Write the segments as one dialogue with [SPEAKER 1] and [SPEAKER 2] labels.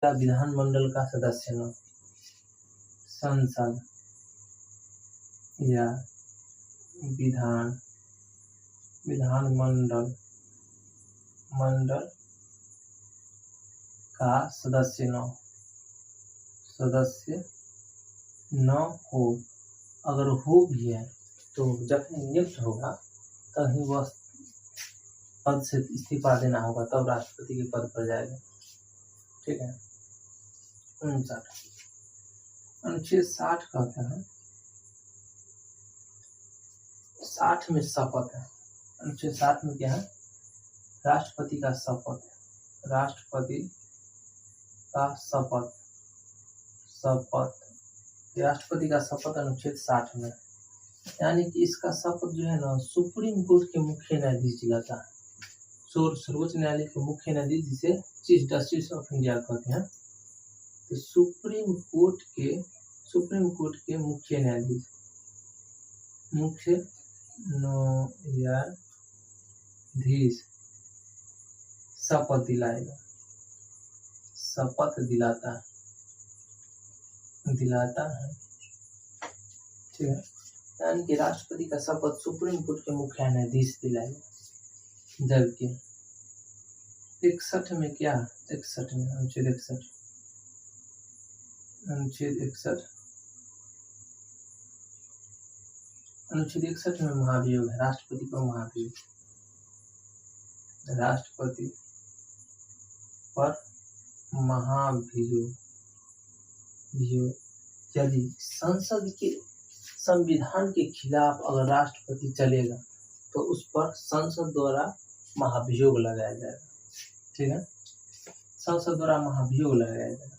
[SPEAKER 1] या विधानमंडल का सदस्य न, संसद या विधानमंडल का सदस्य न हो। अगर हो भी है तो जब नियुक्त होगा तभी वह पद से इस्तीफा देना होगा, तब राष्ट्रपति के पद पर जाएगा। ठीक है। 59 अनुच्छेद 60 कहते हैं, 60 में शपथ है। अनुच्छेद 60 में क्या है? राष्ट्रपति का शपथ है। राष्ट्रपति का शपथ राष्ट्रपति का शपथ अनुच्छेद 60 में, यानी कि इसका शपथ जो है ना सुप्रीम कोर्ट के मुख्य न्यायाधीश दिलाता है। सर्वोच्च न्यायालय के मुख्य न्यायाधीश, जिसे चीफ जस्टिस ऑफ इंडिया कहते हैं, तो सुप्रीम कोर्ट के मुख्य न्यायाधीश शपथ दिलाएगा, शपथ दिलाता है। ठीक है। यानी कि राष्ट्रपति का शपथ सुप्रीम कोर्ट के मुख्य न्यायाधीश दिलाएगा। जबकि 61 में क्या? 61 में अनुच्छेद 61 में महाभियोग है। राष्ट्रपति पर महाभियोग, राष्ट्रपति पर महाभियोग यदि संसद के संविधान के खिलाफ अगर राष्ट्रपति चलेगा तो उस पर संसद द्वारा महाभियोग लगाया जाएगा। ठीक है। संसद द्वारा महाभियोग लगाया जाएगा।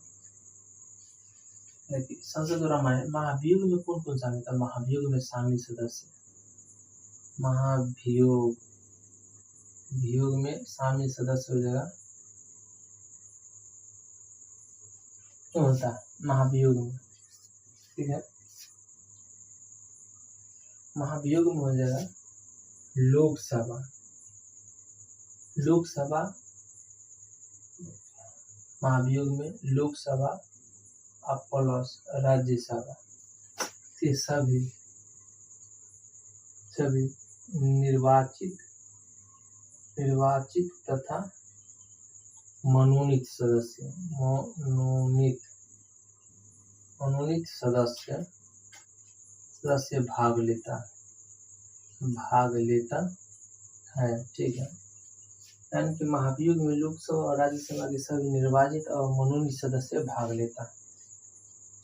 [SPEAKER 1] देखिए, संसद द्वारा महाभियोग में कौन कौन शामिल था? महाभियोग में शामिल सदस्य, महाभियोग में शामिल सदस्य हो जाएगा। क्यों होता है महाभियोग में? ठीक है। महाभियोग में हो जाएगा लोकसभा, महाभियोग में लोकसभा प्लस राज्यसभा के सभी निर्वाचित तथा मनोनीत सदस्य भाग लेता है। ठीक है। यानी कि महाभियोग में लोकसभा और राज्यसभा के सभी निर्वाचित और मनोनीत सदस्य भाग लेता है।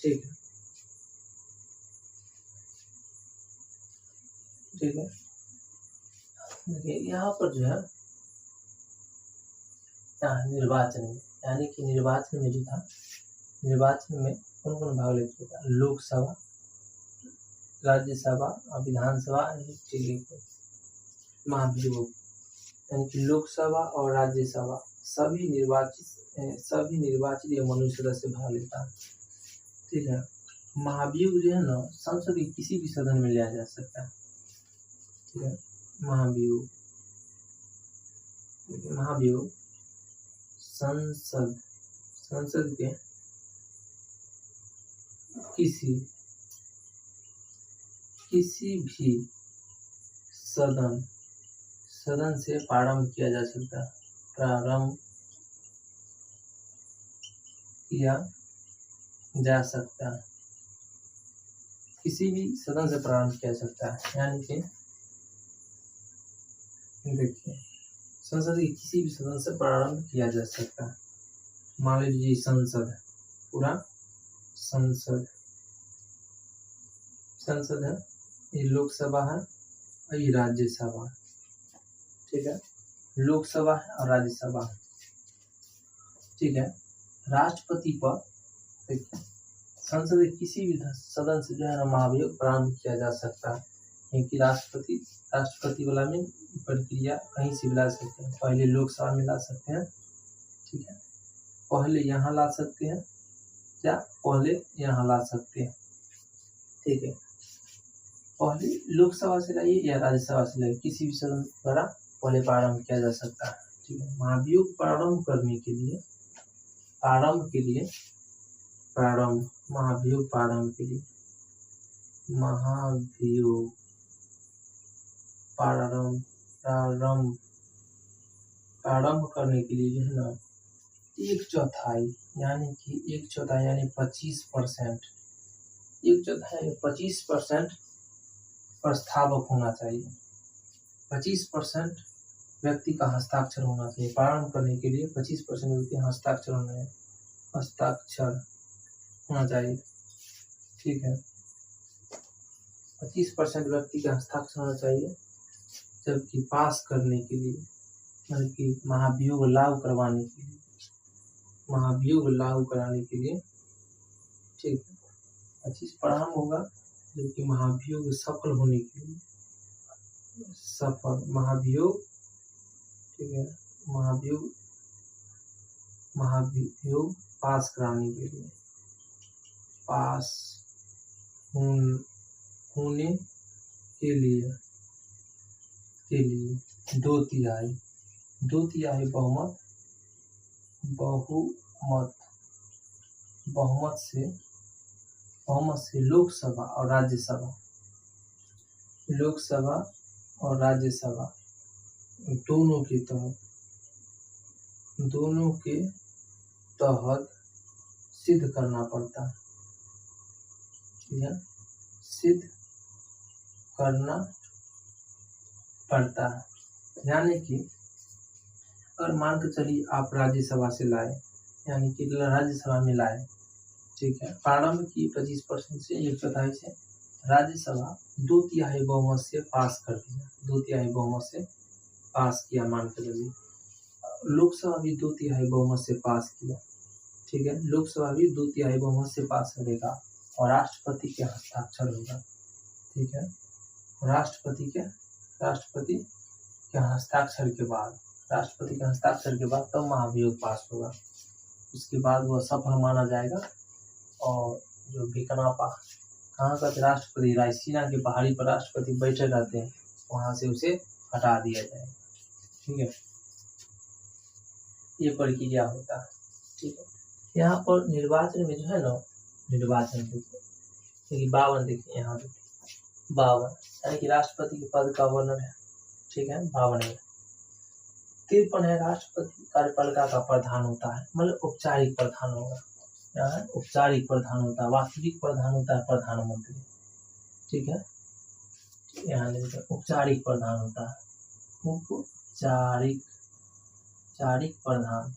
[SPEAKER 1] ठीक है। देखिए यहाँ पर जो है निर्वाचन में, यानी कि निर्वाचन में जो था, निर्वाचन में कौन कौन भाग लेते था? लोकसभा, राज्यसभा और विधानसभा। महाभियोग यानी कि लोकसभा और राज्यसभा सभी निर्वाचित या मनोनीत सदस्य भाग लेता है। ठीक है। महाभियोग जो है ना संसद के किसी भी सदन में लिया जा सकता है। ठीक है। महाभियोग संसद के किसी भी सदन से प्रारंभ किया जा सकता है। किसी भी सदन से प्रारंभ किया जा सकता है। यानी कि देखिए, संसद के किसी भी सदन से प्रारंभ किया जा सकता है। मान लीजिए संसद है, ये लोकसभा है और ये राज्यसभा। ठीक है। लोकसभा है और राज्यसभा। ठीक है। राष्ट्रपति पर देखिए, संसद के किसी भी सदन से जो है ना महाभियोग प्रारंभ किया जा सकता है, क्योंकि राष्ट्रपति वाला में प्रक्रिया कहीं से भी ला सकते हैं। पहले लोकसभा में ला सकते हैं। ठीक है। पहले यहाँ ला सकते हैं या पहले यहाँ ला सकते हैं। ठीक है। पहले लोकसभा से लाइए या राज्यसभा से लाइए, किसी भी सदन द्वारा पहले प्रारंभ किया जा सकता है। ठीक है। महाभियोग प्रारंभ करने के लिए प्रारंभ के लिए, प्रारंभ महाभियोग प्रारंभ के लिए, महाभियोग प्रारंभ प्रारंभ प्रारंभ करने के लिए जो है ना 1/4 यानी कि 1/4 यानी 25%, 1/4 यानी 25% प्रस्तावक होना चाहिए, 25% व्यक्ति का हस्ताक्षर होना चाहिए। प्रारंभ करने के लिए 25% व्यक्ति हस्ताक्षर होना चाहिए। ठीक है, 25% व्यक्ति का हस्ताक्षर होना चाहिए। जबकि पास करने के लिए, बल्कि महाभियोग लागू करवाने के लिए, महाभियोग लागू कराने के लिए, ठीक है, 25 प्रारंभ होगा। जबकि महाभियोग सफल होने के लिए, सफल महाभियोग, ठीक है, महाभियोग पास कराने के लिए, पास होने के लिए 2/3 बहुमत से लोकसभा और राज्यसभा दोनों के तहत सिद्ध करना पड़ता है, सिद्ध करना पड़ता है। यानी कि अगर मान के चलिए आप राज्यसभा से लाए, यानी कि राज्यसभा में लाए, ठीक है, प्रारंभ की 25% से 1/4 से राज्यसभा 2/3 बहुमत से पास कर दिया, 2/3 बहुमत से पास किया, मान के चलिए लोकसभा भी 2/3 बहुमत से पास किया, ठीक है, लोकसभा भी 2/3 बहुमत से पास करेगा और राष्ट्रपति के हस्ताक्षर होगा, ठीक है, राष्ट्रपति के हस्ताक्षर के बाद तब महाभियोग पास होगा। उसके बाद वह सफल माना जाएगा और जो बिकनापा कहाँ का राष्ट्रपति, रायसीना के पहाड़ी पर राष्ट्रपति बैठे रहते हैं, वहां से उसे हटा दिया जाएगा। ठीक है, ये प्रक्रिया होता है। ठीक है, यहाँ पर निर्वाचन में जो है ना, निर्वाचन देखिए 52 देखिए, यहाँ देखिए 52 यानी कि राष्ट्रपति के पद का वर्णन है। ठीक है, 52 है। 53 है राष्ट्रपति कार्यपालिका का प्रधान होता है, मतलब औपचारिक प्रधान होगा, यहाँ औपचारिक प्रधान होता है, वास्तविक प्रधान होता है प्रधानमंत्री। ठीक है, यहाँ देखिए औपचारिक प्रधान होता है, औपचारिक प्रधान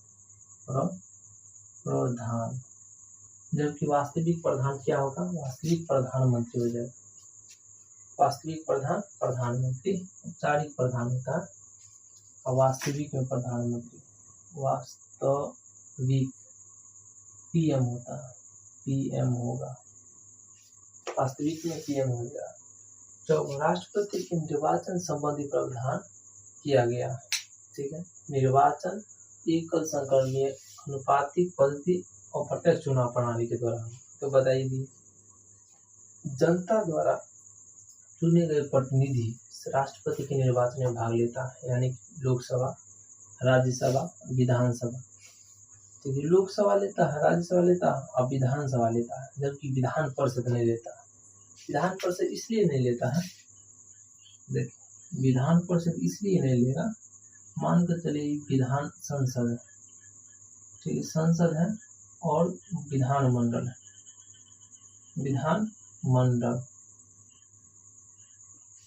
[SPEAKER 1] प्रधान, जबकि वास्तविक प्रधान क्या होगा, वास्तविक प्रधानमंत्री हो जाएगा, वास्तविक प्रधान प्रधानमंत्री, औपचारिक प्रधान होता है और वास्तविक में प्रधानमंत्री, वास्तविक पीएम होता है, पीएम होगा, वास्तविक में पीएम हो गया। जब राष्ट्रपति के निर्वाचन संबंधी प्रावधान किया गया। ठीक है, निर्वाचन एकल संकरणीय अनुपातिक पद्धति और प्रत्यक्ष चुनाव प्रणाली के द्वारा। तो बताइए, जनता द्वारा चुने गए प्रतिनिधि राष्ट्रपति के निर्वाचन में भाग लेता है, यानी लोकसभा, राज्यसभा, विधानसभा। ठीक है, लोकसभा लेता है, राज्यसभा लेता है और विधानसभा लेता है, जबकि विधान परिषद नहीं लेता है। विधान परिषद इसलिए नहीं लेता है, देखिए विधान परिषद इसलिए नहीं लेगा, मान कर चलिए विधान संसद है, ठीक है, संसद है और विधान मंडल है, विधान मंडल,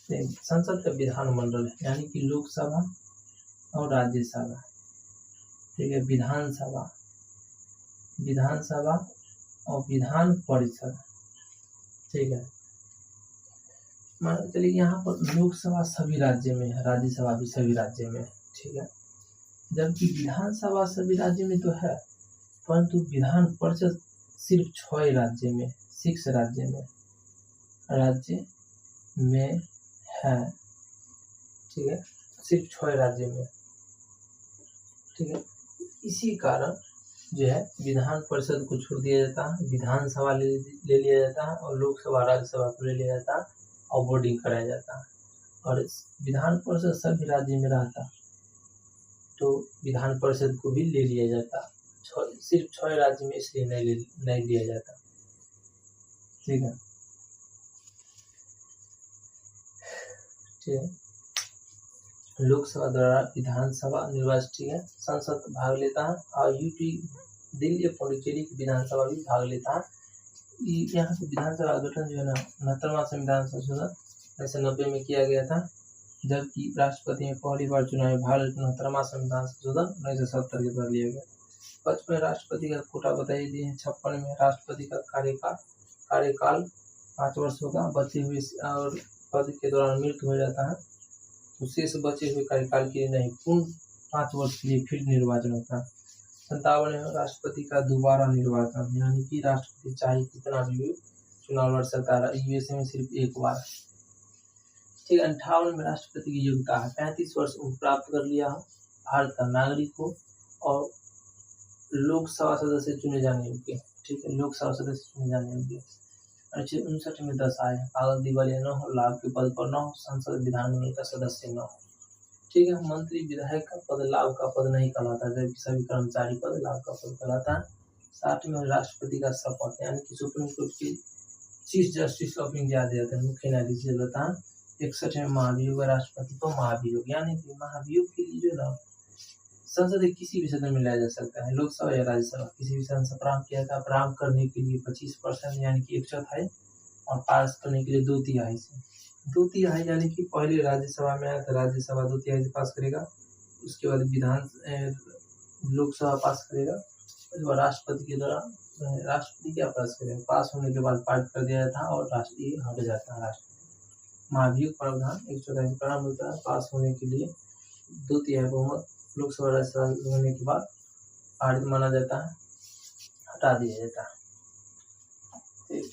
[SPEAKER 1] संसद का विधान मंडल है, यानी कि लोकसभा और राज्यसभा। ठीक है, विधानसभा और विधान परिषद। ठीक है, मान चलिए यहाँ पर लोकसभा सभी राज्य में है, राज्यसभा भी सभी राज्य में है। ठीक है, जबकि विधानसभा सभी राज्य में तो है, परंतु विधान परिषद सिर्फ 6 राज्य में, 6 राज्य में है। ठीक है, सिर्फ 6 राज्य में। ठीक है, इसी कारण जो है विधान परिषद को छोड़ दिया जाता है, विधानसभा ले लिया जाता है और लोकसभा राज्यसभा को ले लिया जाता है और वोटिंग कराया जाता है। और विधान परिषद सभी राज्य में रहता तो विधान परिषद को भी ले लिया जाता, सिर्फ 6 राज्य में इसलिए नहीं लिया जाता। ठीक है, ठीक है। लोकसभा द्वारा विधानसभा निर्वाचित, ठीक है, संसद भाग लेता है और यूपी, दिल्ली और पुडुचेरी की विधानसभा भी भाग लेता है। यहाँ पे विधानसभा गठन जो है ना 69वां संविधान संशोधन 1990 में किया गया था, जबकि राष्ट्रपति में पहली बार चुनाव में भाग 69वां संविधान संशोधन 1970 के द्वारा लिया गया। 55 राष्ट्रपति का कोटा बताइए दिए हैं। 56 में राष्ट्रपति का कार्यकाल 5 वर्ष होगा, बचे हुए और पद के दौरान मृत्यु हो जाता है तो शेष बचे हुए कार्यकाल के लिए नहीं, पूर्ण 5 वर्ष के लिए फिर निर्वाचन होता है। 57 में राष्ट्रपति का दोबारा निर्वाचन, यानी कि राष्ट्रपति चाहे कितना भी चुनाव लड़ सकता है, यूएसए में सिर्फ एक बार। ठीक है, 58 में राष्ट्रपति की योग्यता है 35 वर्ष उम्र प्राप्त कर लिया हो, भारत का नागरिक हो और लोकसभा सदस्य चुने जाने योग्य। ठीक है, लोकसभा सदस्य चुने जाने योग्य। 59 में 10 आए, कागज दिवालिया न हो, लाभ के पद पर न हो, संसद विधानमंडल का सदस्य न हो। ठीक है, मंत्री विधायक का पद लाभ का पद नहीं कहलाता, जबकि सभी कर्मचारी पद लाभ का पद कहलाता है। 60 में राष्ट्रपति का शपथ, यानी कि सुप्रीम कोर्ट के चीफ जस्टिस ऑफ इंडिया दे जाते हैं, मुख्य न्यायाधीश दे देता है। 61 में महाभियोग, राष्ट्रपति को महाभियोग, यानी कि महाभियोग के लिए जो ना संसद के किसी भी सदन में लाया जा सकता है, लोकसभा या राज्यसभा किसी भी सदन से प्रारंभ किया था। प्रारंभ करने के लिए 25% यानी कि 1/4 और पास करने के लिए 2/3 से 2/3 यानी कि पहले राज्यसभा में आया तो राज्यसभा 2/3 से पास करेगा, उसके बाद लोकसभा पास करेगा, उसके बाद राष्ट्रपति के द्वारा राष्ट्रपति क्या पास करेगा, पास होने के बाद पारित कर दिया जाता है और राष्ट्रपति हट जाता है। राष्ट्रपति महाभियोग प्रावधान 1/4 से प्रारंभ होता है, पास होने के लिए 2/3 बहुमत लोकसभा राज्यसभा होने के बाद पारित माना जाता है, हटा दिया जाता है। ठीक।